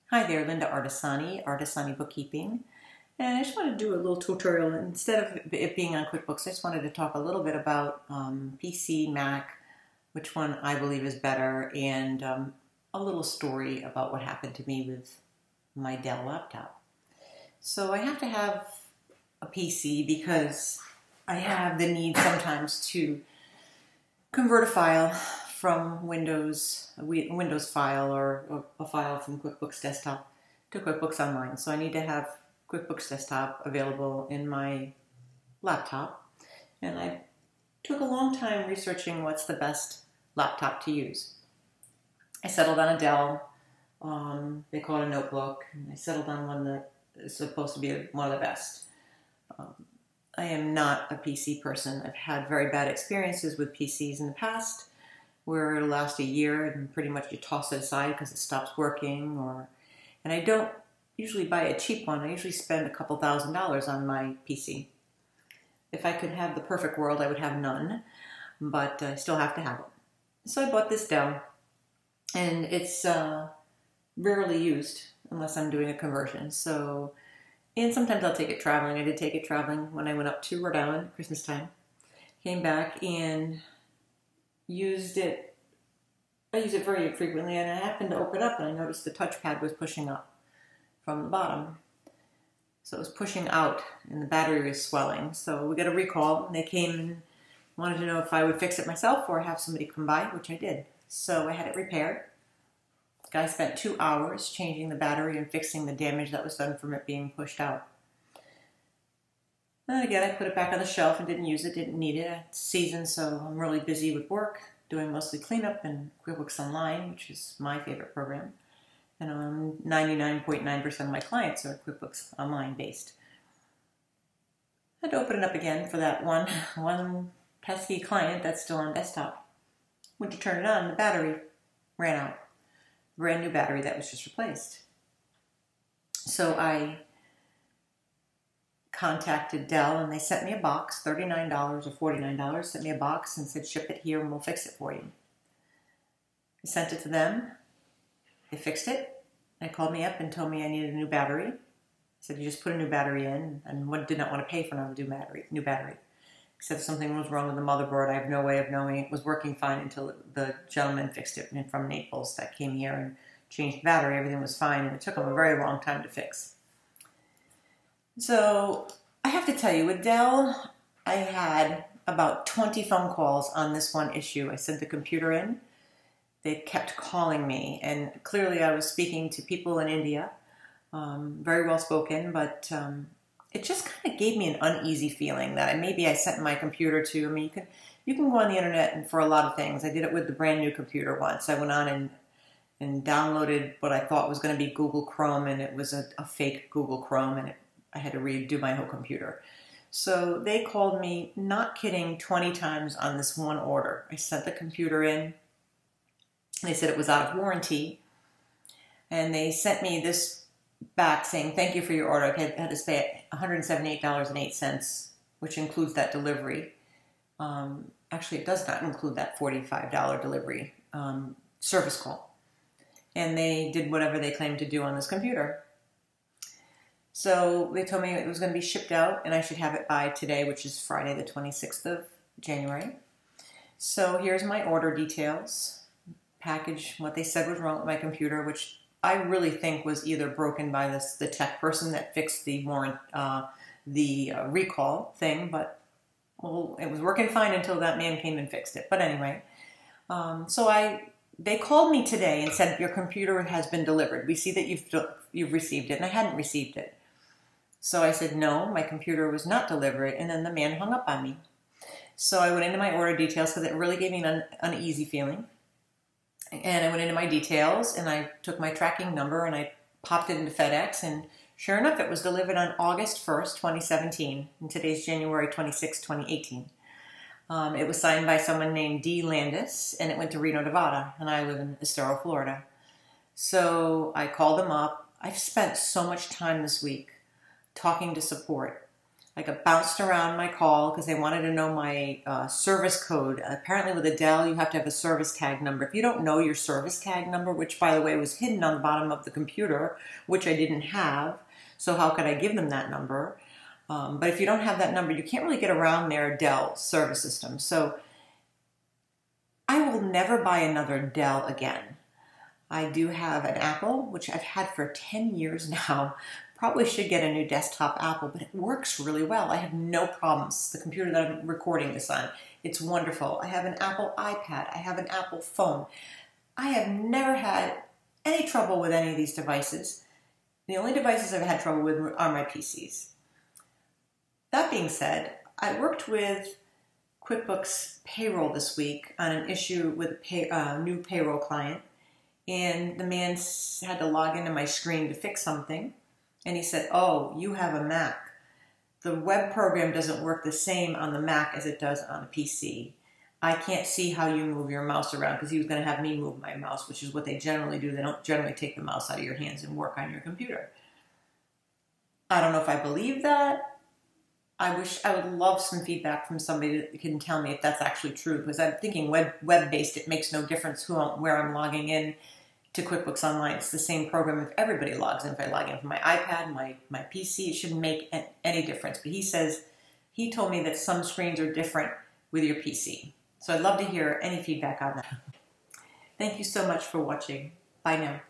Hi there, Linda Artisani Bookkeeping. And I just wanted to do a little tutorial. Instead of it being on QuickBooks, I just wanted to talk a little bit about PC, Mac, which one I believe is better, and a little story about what happened to me with my Dell laptop. So I have to have a PC because I have the need sometimes to convert a file from a Windows file or a file from QuickBooks Desktop to QuickBooks Online. So I need to have QuickBooks Desktop available in my laptop. And I took a long time researching what's the best laptop to use. I settled on a Dell. They call it a notebook. And I settled on one that is supposed to be one of the best. I am not a PC person. I've had very bad experiences with PCs in the past where it'll last a year and pretty much you toss it aside because it stops working. And I don't usually buy a cheap one. I usually spend a couple $1,000s on my PC. If I could have the perfect world, I would have none, but I still have to have it. So I bought this Dell, and it's rarely used unless I'm doing a conversion. And sometimes I'll take it traveling. I did take it traveling when I went up to Rhode Island at Christmas time. Came back and used it. I use it very frequently, and I happened to open up and I noticed the touchpad was pushing up from the bottom. So it was pushing out and the battery was swelling. So we got a recall, and they came and wanted to know if I would fix it myself or have somebody come by, which I did. So I had it repaired. The guy spent 2 hours changing the battery and fixing the damage that was done from it being pushed out. And again, I put it back on the shelf and didn't use it, didn't need it. It's season, so I'm really busy with work, doing mostly cleanup and QuickBooks Online, which is my favorite program. And 99.9% of my clients are QuickBooks Online based. I had to open it up again for that one pesky client that's still on desktop. Went to turn it on, the battery ran out. Brand new battery that was just replaced. So I contacted Dell and they sent me a box, $39 or $49, sent me a box and said, ship it here and we'll fix it for you. I sent it to them. They fixed it. They called me up and told me I needed a new battery. I said, you just put a new battery in, and did not want to pay for another new battery. Except something was wrong with the motherboard. I have no way of knowing. It was working fine until the gentleman fixed it from Naples that came here and changed the battery. Everything was fine, and it took him a very long time to fix. So I have to tell you, with Dell, I had about 20 phone calls on this one issue. I sent the computer in. They kept calling me, and clearly I was speaking to people in India, very well spoken, but it just kind of gave me an uneasy feeling that maybe I sent my computer to. I mean, you can go on the internet and for a lot of things. I did it with the brand new computer once. I went on and downloaded what I thought was going to be Google Chrome, and it was a fake Google Chrome, and I had to redo my whole computer. So they called me, not kidding, 20 times on this one order. I sent the computer in. They said it was out of warranty, and they sent me this back saying, thank you for your order. I had to pay $178.08, which includes that delivery. Actually, it does not include that $45 delivery service call. And they did whatever they claimed to do on this computer. So they told me it was going to be shipped out, and I should have it by today, which is Friday the 26th of January. So here's my order details. Package, what they said was wrong with my computer, which I really think was either broken by the tech person that fixed the recall thing, but well, it was working fine until that man came and fixed it. But anyway, they called me today and said your computer has been delivered. We see that you've received it, and I hadn't received it. So I said no, my computer was not delivered, and then the man hung up on me. So I went into my order details because it really gave me an uneasy feeling. And I went into my details, and I took my tracking number, and I popped it into FedEx, and sure enough, it was delivered on August 1st, 2017, and today's January 26, 2018. It was signed by someone named D. Landis, and it went to Reno, Nevada, and I live in Estero, Florida. So I called them up. I've spent so much time this week talking to support. Like it bounced around my call because they wanted to know my service code. Apparently with a Dell, you have to have a service tag number. If you don't know your service tag number, which by the way was hidden on the bottom of the computer, which I didn't have, so how could I give them that number? But if you don't have that number, you can't really get around their Dell service system. So I will never buy another Dell again. I do have an Apple, which I've had for 10 years now. Probably should get a new desktop Apple, but it works really well. I have no problems. The computer that I'm recording this on, it's wonderful. I have an Apple iPad. I have an Apple phone. I have never had any trouble with any of these devices. The only devices I've had trouble with are my PCs. That being said, I worked with QuickBooks payroll this week on an issue with a new payroll client, and the man had to log into my screen to fix something. And he said, oh, you have a Mac. The web program doesn't work the same on the Mac as it does on a PC. I can't see how you move your mouse around, because he was going to have me move my mouse, which is what they generally do. They don't generally take the mouse out of your hands and work on your computer. I don't know if I believe that. I would love some feedback from somebody that can tell me if that's actually true, because I'm thinking web-based, it makes no difference where I'm logging in to QuickBooks Online. It's the same program if everybody logs in. If I log in from my iPad, my PC, it shouldn't make any difference. But he told me that some screens are different with your PC. So I'd love to hear any feedback on that. Thank you so much for watching. Bye now.